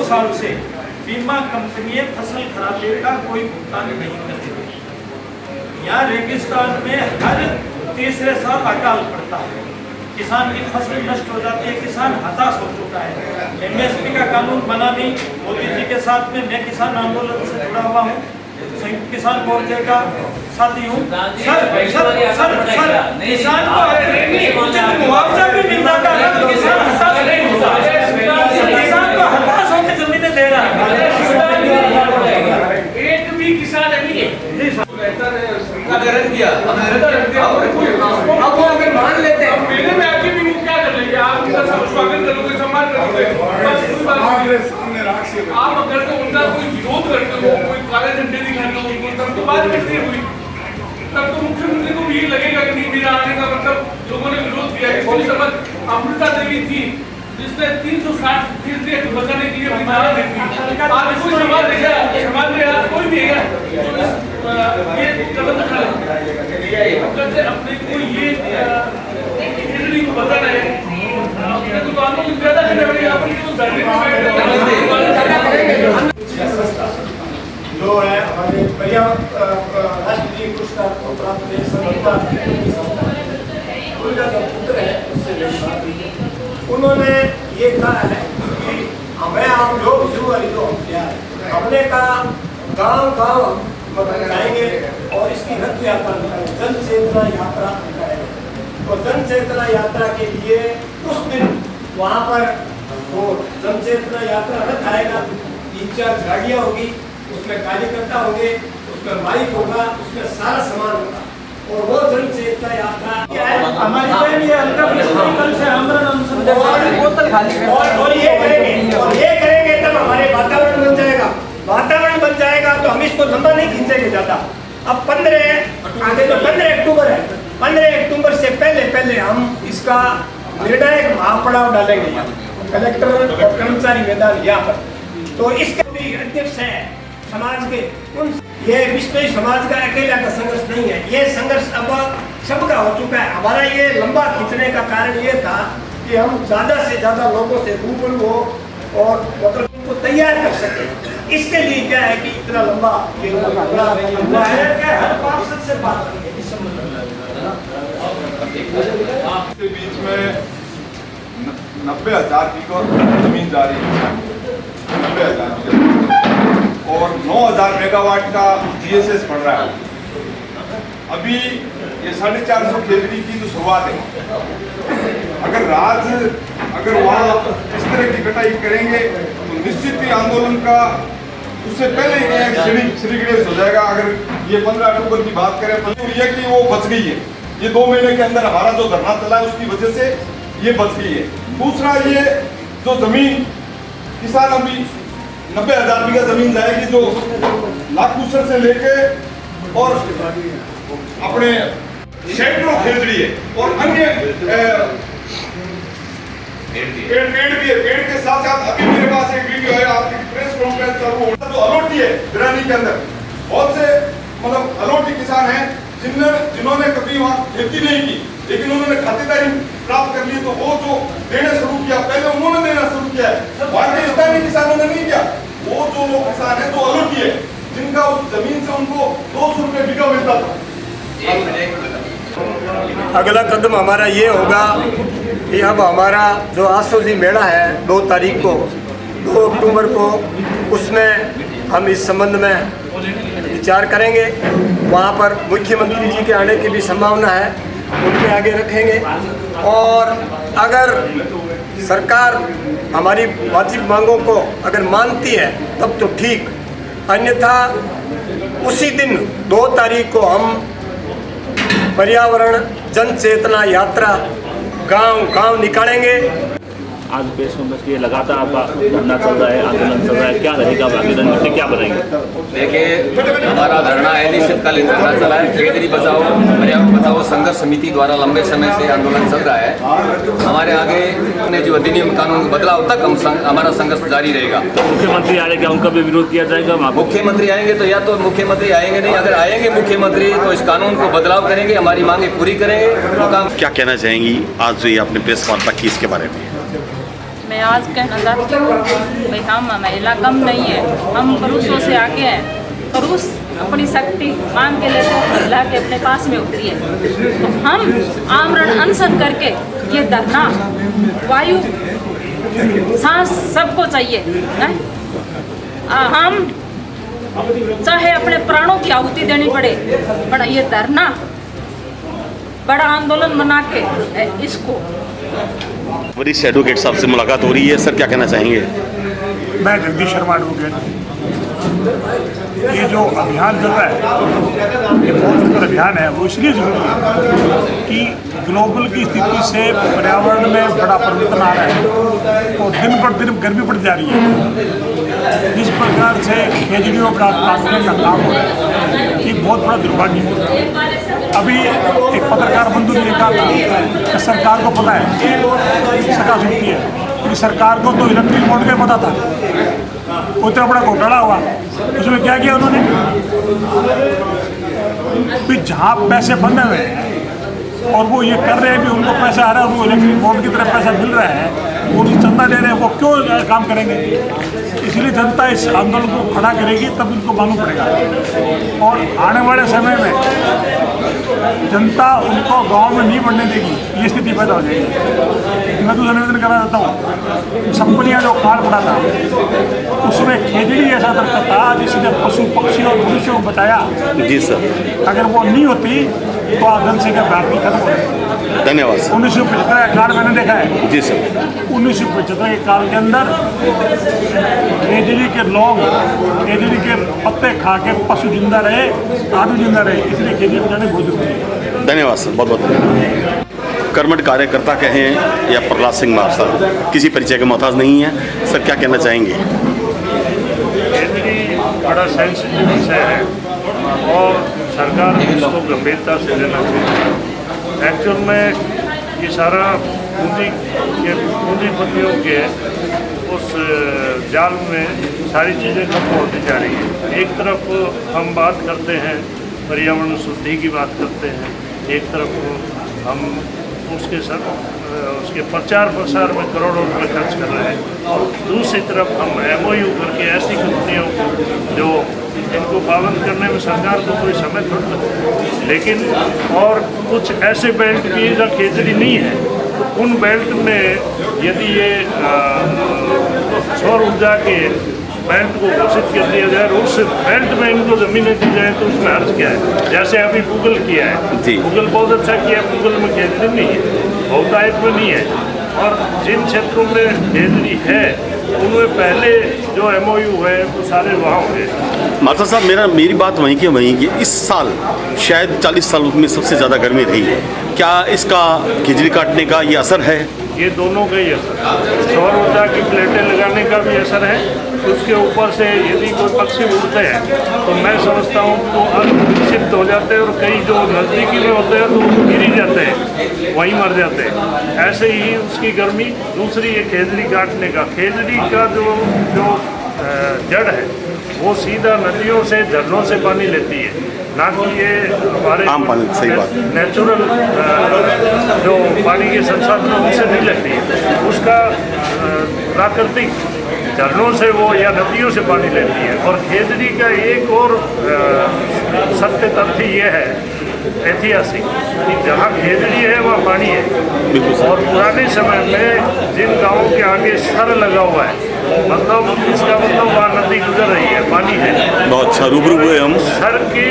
साल से बीमा कंपनियां फसल खराबे का कोई भुगतान नहीं कर रही। यहाँ रेगिस्तान में हर तीसरे साल अकाल पड़ता है, किसान की फसल नष्ट हो जाती है, किसान हताश हो चुका है। MSP का कानून बना नहीं। मोदी जी के साथ में मैं किसान आंदोलन से जुड़ा हुआ हूँ, संयुक्त किसान मोर्चे का साथी हूँ। किसान को मुआवजा भी मिल जाता है तो किसान हताश नहीं होता, किसान को हताश होकर जमीनें दे रहा है। एक भी किसान नहीं है किया अब वो अगर मान लेते हैं मेले में आके भी वो क्या कर लेंगे? आप उनका सब स्वागत करोगे, सम्मान करोगे, आप अगर तो उनका कोई विरोध करते हो, कोई काले झंडे दिखाते हो उनको, तब तो बात कैसे हुई? तब तो मुख्यमंत्री को भी लगेगा कि नहीं, मेरा आने का मतलब लोगों ने विरोध किया। कोई समझ अमृता देवी थी जिसने 360 फीसदी बचाने के लिए अपनी जान दे दी। आज कोई समाज में आज कोई भी है जो ये कदम उठा ले अपने को ये को बता रहे हैं, अपने को आंदोलन ज्यादा करने वाले अपने को जो है हमारे पर्यावरण राष्ट्रीय पुरस्कार को प्राप्त उनका जो पुत्र है उससे उन्होंने ये कहा है कि हमें आप लोग जो हमने कहा गांव जाएंगे और इसकी रथ यात्रा निकालेंगे, जन चेतना यात्रा निकालेंगे। तो जन चेतना यात्रा के लिए उस दिन वहाँ पर वो जन चेतना यात्रा रथ आएगा, 3-4 गाड़ियाँ होगी, उसमें कार्यकर्ता होंगे, उसमें माइक होगा, उसमें सारा सामान होगा और वो जन चेतना यात्रा हमारी बहन ये कल से और ये करेंगे तब हमारे वातावरण बन जाएगा। वातावरण बन जाएगा तो हम इसको लंबा नहीं खींचेंगे ज्यादा। अब 15 आगे तो 15 अक्टूबर है, 15 अक्टूबर से पहले हम इसका निर्णायक महापड़ाव डालेंगे यहाँ कलेक्टर और कर्मचारी मैदान यहाँ पर। तो इसके भी अध्यक्ष है समाज के, उन ये विश्व समाज का अकेला का संघर्ष नहीं है, ये संघर्ष अब सबका हो चुका है। हमारा ये लंबा खींचने का कारण ये था कि हम ज्यादा से ज्यादा लोगों से रूबरू हो और मतलब उनको तैयार कर सके। इसके लिए क्या है कि इतना लंबा हर पार्षद से बात करेंगे इस संबंध के बीच में 90,000 की जमीन जा रही है, 90,000 की और 9,000 मेगावाट का GSS पड़ रहा है। अभी ये 450 KV की तो शुरुआत है। अगर वहाँ इस तरह की कटाई करेंगे तो निश्चित ही आंदोलन का उससे पहले ही श्रीगणेश हो जाएगा। अगर ये 15 अक्टूबर की बात करें तो ये कि वो बच गई है, ये 2 महीने के अंदर हमारा जो धरना चला है उसकी वजह से ये बच गई है। दूसरा, ये जो जमीन किसान अभी 90,000 बीघा जमीन जाएगी जो लाखूसर से लेके और अपने सैकड़ों खेजड़ी है और अन्य पेड़ भी है। पेड़ के साथ साथ अभी मेरे पास एक वीडियो है, आपकी प्रेस कॉन्फ्रेंस जो अलोटी है बिरानी के अंदर, बहुत से मतलब अलोटी किसान हैं जिन्होंने कभी वहाँ खेती नहीं की लेकिन उन्होंने खातेदारी प्राप्त कर ली, तो वो जो देना शुरू किया पहले उन्होंने देना शुरू किया है, भारतीय स्थानीय किसानों ने नहीं किया। वो जो लोग किसान है जो अलोटी है जिनका उस जमीन से उनको 200 रुपये बीघा मिलता था। अगला कदम हमारा ये होगा कि अब हमारा जो आसोजी मेला है 2 तारीख को 2 अक्टूबर को, उसमें हम इस संबंध में विचार करेंगे। वहाँ पर मुख्यमंत्री जी के आने की भी संभावना है, उनके आगे रखेंगे और अगर सरकार हमारी वाजिब मांगों को अगर मानती है तब तो ठीक, अन्यथा उसी दिन 2 तारीख को हम पर्यावरण जन चेतना यात्रा गांव निकालेंगे। आज प्रेस कॉन्फ्रेंस के लगातार आपका धरना चल रहा है, आंदोलन चल रहा है, क्या रहेगा बाकी रणनीति, क्या बनाएंगे? देखिए, हमारा धरना है निश्चितकालीन धरना चला है। खेतरी बचाओ पर्यावरण बचाओ संघर्ष समिति द्वारा लंबे समय से आंदोलन चल रहा है। हमारे आगे अपने जो अधिनियम कानून बदलाव तक हमारा संघर्ष जारी रहेगा। मुख्यमंत्री आ रहे, क्या उनका भी विरोध किया जाएगा? मुख्यमंत्री आएंगे तो या तो मुख्यमंत्री आएंगे नहीं, अगर आएंगे मुख्यमंत्री तो इस कानून को बदलाव करेंगे, हमारी मांगे पूरी करेंगे। क्या कहना चाहेंगी आज जो ये आपने प्रेस वार्ता की इसके बारे में? मैं आज कहना चाहती हूँ भाई हम महिला कम नहीं है, हम पुरुषों से आगे हैं। पुरुष अपनी शक्ति मांग के लेते हैं, महिला के अपने पास में उतरी है। तो हम आमरण अनशन करके ये धरना, वायु, सांस सबको चाहिए है? हम चाहे अपने प्राणों की आहुति देनी पड़े, बड़ा ये धरना, बड़ा आंदोलन बना के इसको। वरिष्ठ एडवोकेट साहब से मुलाकात हो रही है, सर क्या कहना चाहेंगे? मैं जगदीश शर्मा एडवोकेट। ये जो अभियान चल रहा है, ये बहुत सुंदर अभियान है। वो इसलिए जरूरी है कि ग्लोबल की स्थिति से पर्यावरण में बड़ा परिवर्तन आ रहा है और दिन पर दिन गर्मी बढ़ जा रही है। जिस प्रकार से खेजड़ियों का काटने का काम हो रहा है, ये बहुत बड़ा दुर्भाग्य है। अभी एक पत्रकार बंधु ने कहा था कि सरकार को पता है सका सुनती है, क्योंकि सरकार को तो इलेक्ट्रिक बोर्ड का पता था। उतना बड़ा घोटाला हुआ, उसमें क्या किया उन्होंने? भी जहाँ पैसे बंधे हुए हैं और वो ये कर रहे हैं भी उनको पैसा आ रहा है, वो इलेक्ट्रिक बोर्ड की तरफ पैसा मिल रहा है, वो चंदा दे रहे हैं, वो क्यों काम करेंगे? इसलिए जनता इस आंदोलन को खड़ा करेगी, तब इनको मालूम पड़ेगा। और आने वाले समय में जनता उनको गांव में नहीं बढ़ने देगी, ये स्थिति पैदा हो जाएगी। मैं दूसरा निवेदन करना चाहता हूँ, छप्पनिया जो काल पड़ा था उसमें खेजड़ी ऐसा दरख्त था जिसने पशु पक्षी और मनुष्यों को बचाया। जी सर। अगर वो नहीं होती तो आज जनसंख्या भारतीय खत्म हो जाएगी। धन्यवाद सर। 1975 का काल मैंने देखा है। जी सर। 1975 के काल के अंदर खेजड़ी के लौंग, खेजड़ी के पत्ते खा के पशु जिंदा रहे, आदमी जिंदा रहे, इसलिए खेजड़ी बचाने बहुत जरूरी है। धन्यवाद सर, बहुत बहुत धन्यवाद। कर्मठ कार्यकर्ता कहें या प्रहलाद सिंह मार्शल, किसी परिचय के मोहताज नहीं है। सर क्या कहना चाहेंगे? खेजड़ी बड़ा सेंसिटिव विषय है और सरकार को इसको गंभीरता से लेना चाहिए। एक्चुअल में ये सारा पूंजीपतियों के उस जाल में सारी चीज़ें खत्म होती जा रही हैं। एक तरफ हम बात करते हैं पर्यावरण शुद्धि की बात करते हैं, एक तरफ हम उसके प्रचार प्रसार में करोड़ों रुपए खर्च कर रहे हैं, और दूसरी तरफ हम MOU करके ऐसी कंपनियों को जो इनको पाबंद करने में सरकार को कोई समय थोड़ा लगता है, लेकिन और कुछ ऐसे बेल्ट भी जहाँ खेजड़ी नहीं है, उन बेल्ट में यदि ये सौर ऊर्जा के बेल्ट को घोषित कर दिया जाए, उस बेल्ट में इनको ज़मीनें दी जाए, तो उसमें अर्ज क्या है? जैसे अभी गूगल किया है, गूगल बहुत अच्छा किया, गूगल में खेजड़ी नहीं है, बहुतायत में नहीं है, और जिन क्षेत्रों में खेजड़ी है उनमें पहले जो MOU है वो सारे वहाँ हो गए। माता साहब, मेरी बात वहीं की इस साल शायद 40 साल में सबसे ज़्यादा गर्मी रही है। क्या इसका खेजड़ी काटने का ये असर है? ये दोनों का ही असर है। सौर ऊर्जा की प्लेटें लगाने का भी असर है, उसके ऊपर से यदि कोई पक्षी उड़ते हैं तो मैं समझता हूँ तो अनिश्चित हो जाते हैं, और कई जो नज़दीकी में होते हैं तो वो गिर ही जाते हैं, वहीं मर जाते हैं। ऐसे ही उसकी गर्मी। दूसरी ये खेजड़ी काटने का, खेजड़ी का जो जड़ है वो सीधा नदियों से, झरनों से पानी लेती है, ना कि ये हमारे आम पानी। सही बात। नेचुरल जो पानी के संसाधनों उनसे नहीं लेती है, उसका प्राकृतिक झरनों से वो या नदियों से पानी लेती है। और खेजड़ी का एक और सत्य तथ्य ये है ऐतिहासिक कि जहाँ खेजड़ी है वहाँ पानी है। और पुराने समय में जिन गाँवों के आगे सर लगा हुआ है, मतलब इसका मतलब वहाँ नदी गुजर रही है, पानी है। बहुत अच्छा रूबरू हुए हम। सर के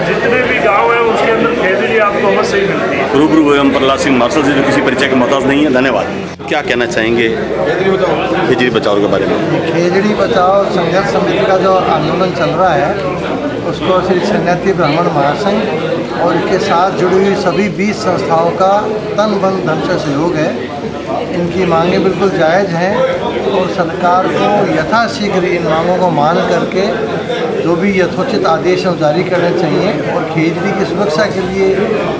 जितने भी गांव हैं उसके अंदर खेजड़ी आपको अवश्य ही मिलती है। रूबरू हुए हम प्रहलाद सिंह मार्शल से, जो किसी परिचय के मोहताज नहीं है। धन्यवाद। क्या कहना चाहेंगे खेजड़ी बचाओ के बारे में? खेजड़ी बचाओ संघर्ष समिति का जो आंदोलन चल रहा है उसको श्री सन्यासी ब्राह्मण महासंघ और इसके साथ जुड़ी हुई सभी 20 संस्थाओं का तन मन धन से सहयोग है। इनकी मांगें बिल्कुल जायज़ हैं और सरकार को यथाशीघ्र इन मांगों को मान करके जो भी यथोचित आदेश हैं जारी करने चाहिए और खेजड़ी की सुरक्षा के लिए,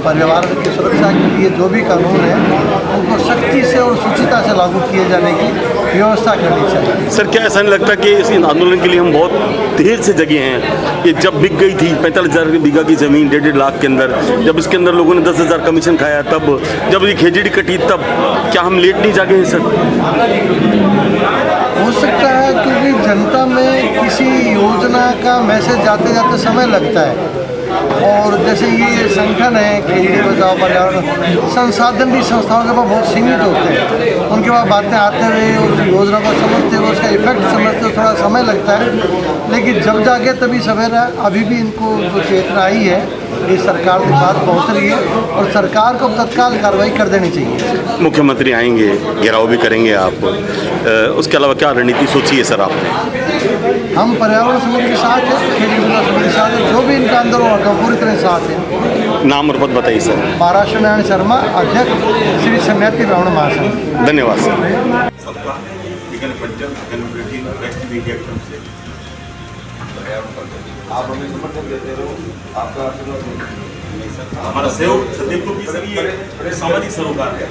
पर्यावरण की सुरक्षा के लिए जो भी कानून है उनको सख्ती से और सूचिता से लागू किए जाने की व्यवस्था करनी चाहिए। सर क्या ऐसा नहीं लगता कि इस आंदोलन के लिए हम बहुत देर से जगे हैं? ये जब बिक गई थी 45,000 बीघा की ज़मीन 1.5 लाख के अंदर, जब इसके अंदर लोगों ने 10,000 कमीशन खाया, तब जब ये खेजड़ी कटी, तब क्या हम लेट नहीं जागे हैं सर? हो सकता है क्योंकि जनता में किसी योजना का मैसेज जाते जाते समय लगता है, और जैसे ये संगठन है खेजड़ी बचाओ पर्यावरण, संसाधन भी संस्थाओं के पास बहुत सीमित होते हैं, उनके पास बातें आते हुए उस योजना को समझते हुए उसका इफेक्ट समझते हुए थोड़ा समय लगता है, लेकिन जब जागे तभी सवेरा। अभी भी इनको जो चेतना आई है ये सरकार के पास पहुँच रही है और सरकार को तत्काल कार्रवाई कर देनी चाहिए। मुख्यमंत्री आएंगे, घेराव भी करेंगे आप, उसके अलावा क्या रणनीति सोची है सर आपने? हम पर्यावरण समिति के साथ हैं, खेजड़ी बचाओ समिति के साथ है, जो भी इनका अंदर होगा पूरी तरह साथ है। नाम और पद बताइए सर। पाराशर नारायण शर्मा, अध्यक्ष श्री सन्यासी ब्राह्मण महासंघ। धन्यवाद सर। आप हमें समर्थन देते रहो, आपका आशीर्वाद हमारा सहयोग सदैव तो भी सभी सामाजिक सरोकार है।